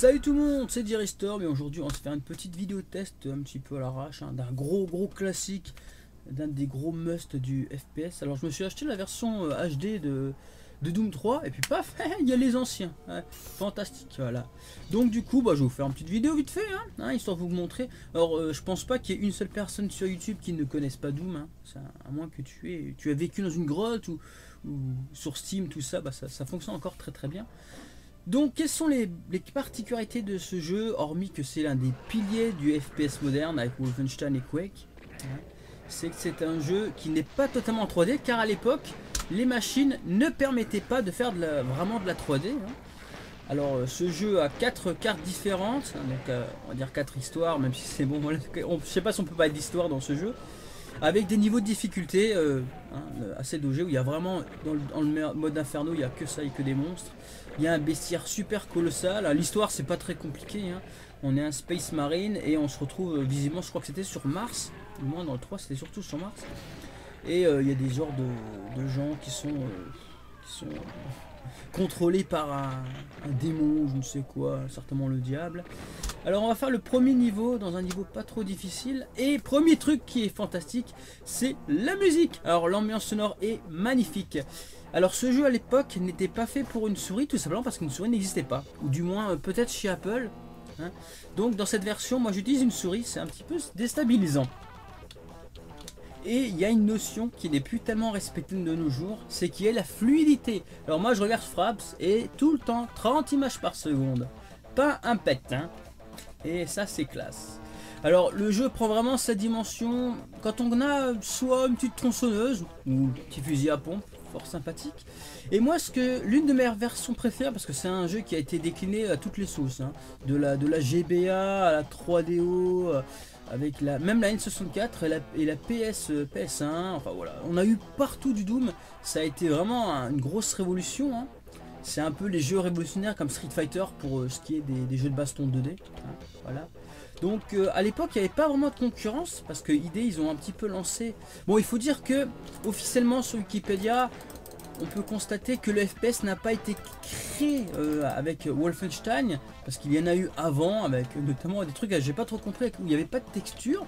Salut tout le monde, c'est Jerrystorm et aujourd'hui on va se faire une petite vidéo test un petit peu à l'arrache d'un gros classique, d'un des gros must du FPS. Alors je me suis acheté la version HD de Doom 3 et puis paf, il y a les anciens, ouais, fantastique, voilà. Donc du coup je vais vous faire une petite vidéo vite fait, histoire de vous montrer. Alors je pense pas qu'il y ait une seule personne sur YouTube qui ne connaisse pas Doom, à moins que tu aies vécu dans une grotte ou sur Steam, tout ça, ça fonctionne encore très bien. Donc quelles sont les particularités de ce jeu, hormis que c'est l'un des piliers du FPS moderne avec Wolfenstein et Quake, c'est que c'est un jeu qui n'est pas totalement en 3D, car à l'époque les machines ne permettaient pas de faire vraiment de la 3D. Alors ce jeu a 4 cartes différentes, donc on va dire 4 histoires, même si c'est bon, voilà, je sais pas si on peut pas être d'histoire dans ce jeu, avec des niveaux de difficulté assez dogés, où il y a vraiment, dans le mode inferno, il n'y a que ça et que des monstres. Il y a un bestiaire super colossal. L'histoire c'est pas très compliqué, on est un Space Marine et on se retrouve visiblement, je crois que c'était sur Mars, du moins dans le 3 c'était surtout sur Mars. Et il y a des genres de gens qui sont contrôlés par un démon, je ne sais quoi, certainement le diable. Alors on va faire le premier niveau, dans un niveau pas trop difficile. Et premier truc qui est fantastique, c'est la musique. Alors l'ambiance sonore est magnifique. Alors ce jeu à l'époque n'était pas fait pour une souris, tout simplement parce qu'une souris n'existait pas. Ou du moins peut-être chez Apple. Donc dans cette version, moi j'utilise une souris, c'est un petit peu déstabilisant. Et il y a une notion qui n'est plus tellement respectée de nos jours, c'est qui est la fluidité. Alors moi je regarde Fraps et tout le temps 30 images par seconde. Pas un pet, Et ça c'est classe. Alors le jeu prend vraiment sa dimension quand on a soit une petite tronçonneuse ou un petit fusil à pompe, fort sympathique. Et moi l'une de mes versions préférées, parce que c'est un jeu qui a été décliné à toutes les sauces, de la GBA à la 3DO, avec même la N64 et la PS1, enfin voilà, on a eu partout du Doom, ça a été vraiment une grosse révolution. C'est un peu les jeux révolutionnaires comme Street Fighter pour ce qui est des jeux de baston 2D, voilà. Donc à l'époque il n'y avait pas vraiment de concurrence, parce que ID ils ont un petit peu lancé, bon il faut dire que officiellement sur Wikipédia on peut constater que le FPS n'a pas été créé avec Wolfenstein, parce qu'il y en a eu avant, avec notamment des trucs que j'ai pas trop compris, où il n'y avait pas de texture.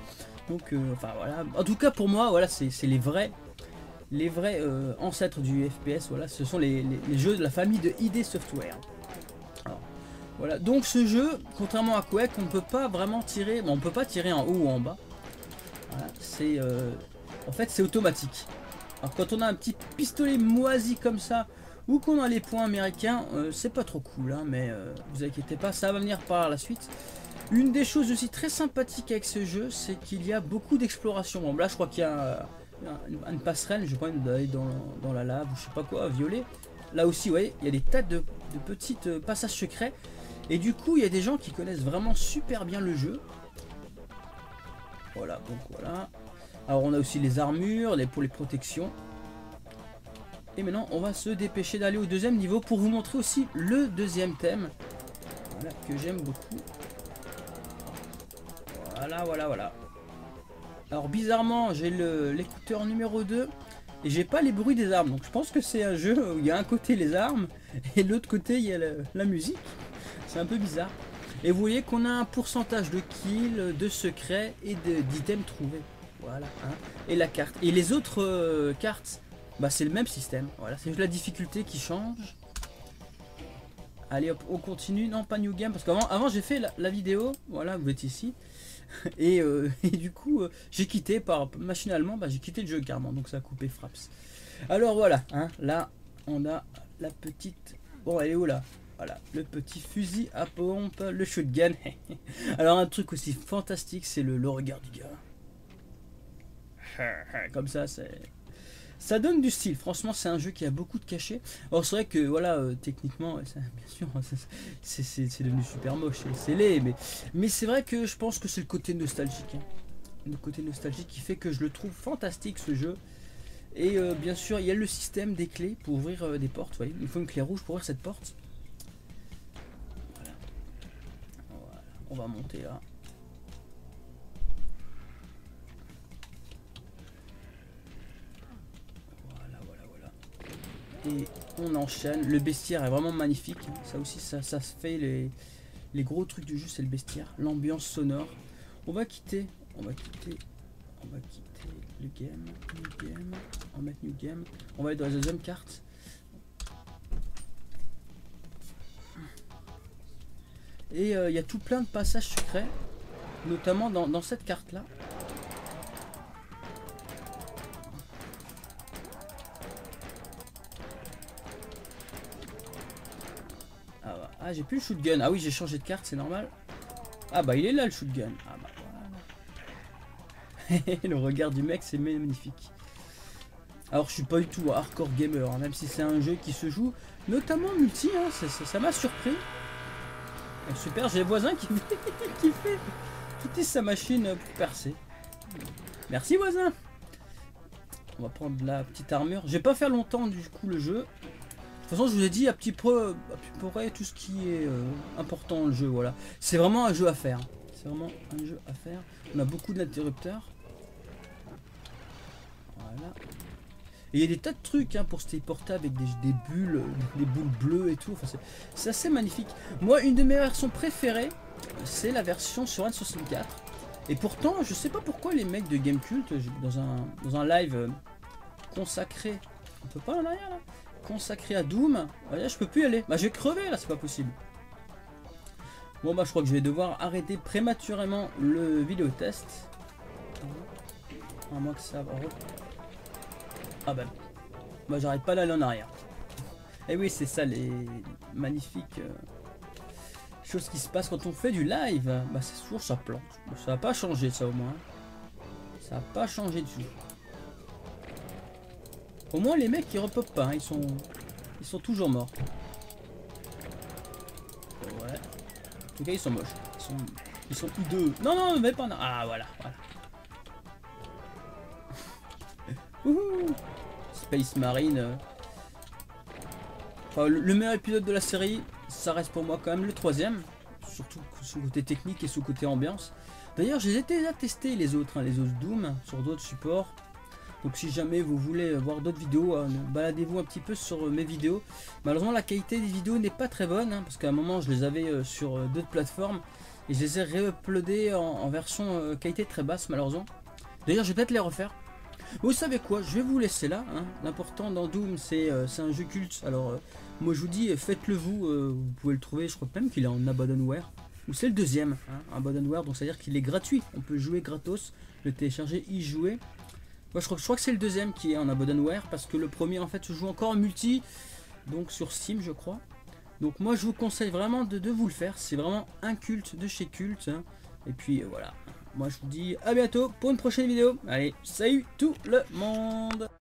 Donc enfin voilà, en tout cas pour moi voilà, c'est les vrais ancêtres du FPS, voilà, ce sont les jeux de la famille de ID Software. Alors, voilà, donc ce jeu, contrairement à Quake, on ne peut pas vraiment tirer, bon, on peut pas tirer en haut ou en bas. Voilà, c'est en fait c'est automatique. Alors quand on a un petit pistolet moisi comme ça, ou qu'on a les points américains, c'est pas trop cool, mais vous inquiétez pas, ça va venir par la suite. Une des choses aussi très sympathiques avec ce jeu, c'est qu'il y a beaucoup d'exploration. Bon là je crois qu'il y a une passerelle, je crois d'aller dans la lave ou je sais pas quoi, violet. Là aussi, vous voyez, il y a des tas de petits passages secrets. Et du coup, il y a des gens qui connaissent vraiment super bien le jeu. Voilà, donc voilà. Alors on a aussi les armures, pour les protections. Et maintenant on va se dépêcher d'aller au deuxième niveau pour vous montrer aussi le deuxième thème. Voilà, que j'aime beaucoup. Voilà. Alors bizarrement j'ai l'écouteur numéro 2 et j'ai pas les bruits des armes. Donc je pense que c'est un jeu où il y a un côté les armes et de l'autre côté il y a la musique. C'est un peu bizarre. Et vous voyez qu'on a un pourcentage de kills, de secrets et d'items trouvés. Voilà, et la carte. Et les autres cartes, c'est le même système. Voilà, c'est juste la difficulté qui change. Allez hop, on continue. Non, pas New Game, parce qu'avant j'ai fait la vidéo. Voilà, vous êtes ici. Et du coup, j'ai quitté machinalement, j'ai quitté le jeu carrément. Donc ça a coupé Fraps. Alors voilà, là on a la petite. Bon, elle est où là? Voilà, le petit fusil à pompe, le shotgun. Alors un truc aussi fantastique, c'est le regard du gars. Comme ça donne du style. Franchement c'est un jeu qui a beaucoup de cachets. Alors c'est vrai que voilà, techniquement bien sûr c'est devenu super moche, c'est laid, mais c'est vrai que je pense que c'est le côté nostalgique, le côté nostalgique qui fait que je le trouve fantastique ce jeu. Et bien sûr il y a le système des clés pour ouvrir des portes. Vous voyez, il faut une clé rouge pour ouvrir cette porte. Voilà, on va monter là. Et on enchaîne. Le bestiaire est vraiment magnifique. Ça aussi, ça se fait Les gros trucs du jeu, c'est le bestiaire, l'ambiance sonore. On va quitter le game, new game, on va mettre new game. On va aller dans la deuxième carte. Et il y a tout plein de passages secrets, notamment dans cette carte là. Ah, j'ai plus le shotgun. Ah oui, j'ai changé de carte, c'est normal. Ah bah il est là le shotgun. Ah bah voilà. Le regard du mec, c'est magnifique. Alors je suis pas du tout hardcore gamer, hein, même si c'est un jeu qui se joue notamment multi, hein, ça m'a surpris. Super, j'ai le voisin qui fait quitter sa machine pour percer. Merci voisin. On va prendre la petite armure. Je vais pas faire longtemps du coup le jeu. De toute façon, je vous ai dit à petit peu près tout ce qui est important dans le jeu. Voilà, c'est vraiment un jeu à faire. C'est vraiment un jeu à faire. On a beaucoup d'interrupteurs. Voilà. Et il y a des tas de trucs hein, pour se téléporter avec des bulles, des boules bleues et tout. Enfin, c'est assez magnifique. Moi, une de mes versions préférées, c'est la version sur N64. Et pourtant, je sais pas pourquoi les mecs de Gamecult, dans un live consacré, on peut pas en arrière là, consacré à Doom, là, je peux plus y aller. Bah, je vais crever là, c'est pas possible. Bon, bah, je crois que je vais devoir arrêter prématurément le vidéo test. À moins que ça va. Ah bah j'arrête pas d'aller en arrière. Et oui, c'est ça les magnifiques choses qui se passent quand on fait du live. Bah c'est toujours ça plante. Ça n'a pas changé ça au moins. Ça n'a pas changé du tout. Au moins les mecs ils repopent pas, hein. Ils sont toujours morts. Ouais. En tout cas ils sont moches. Ils sont hideux. Non non mais pas. Ah voilà. Wouhou. Space Marine. Enfin, le meilleur épisode de la série, ça reste pour moi quand même le 3ème. Surtout sous côté technique et sous côté ambiance. D'ailleurs, j'ai déjà testé les autres Doom sur d'autres supports. Donc si jamais vous voulez voir d'autres vidéos, baladez-vous un petit peu sur mes vidéos. Malheureusement, la qualité des vidéos n'est pas très bonne, hein, parce qu'à un moment, je les avais sur d'autres plateformes. Et je les ai réuploadées en version qualité très basse, malheureusement. D'ailleurs, je vais peut-être les refaire. Vous savez quoi, je vais vous laisser là, hein. L'important dans Doom c'est un jeu culte, alors moi je vous dis faites-le vous pouvez le trouver, je crois même qu'il est en abandonware, ou c'est le deuxième, hein, abandonware, donc c'est à dire qu'il est gratuit, on peut jouer gratos, le télécharger, y jouer. Moi je crois que c'est le deuxième qui est en abandonware, parce que le premier en fait se joue encore en multi, donc sur Steam je crois. Donc moi je vous conseille vraiment de vous le faire, c'est vraiment un culte de chez culte, hein. Et puis voilà. Moi je vous dis à bientôt pour une prochaine vidéo. Allez, salut tout le monde!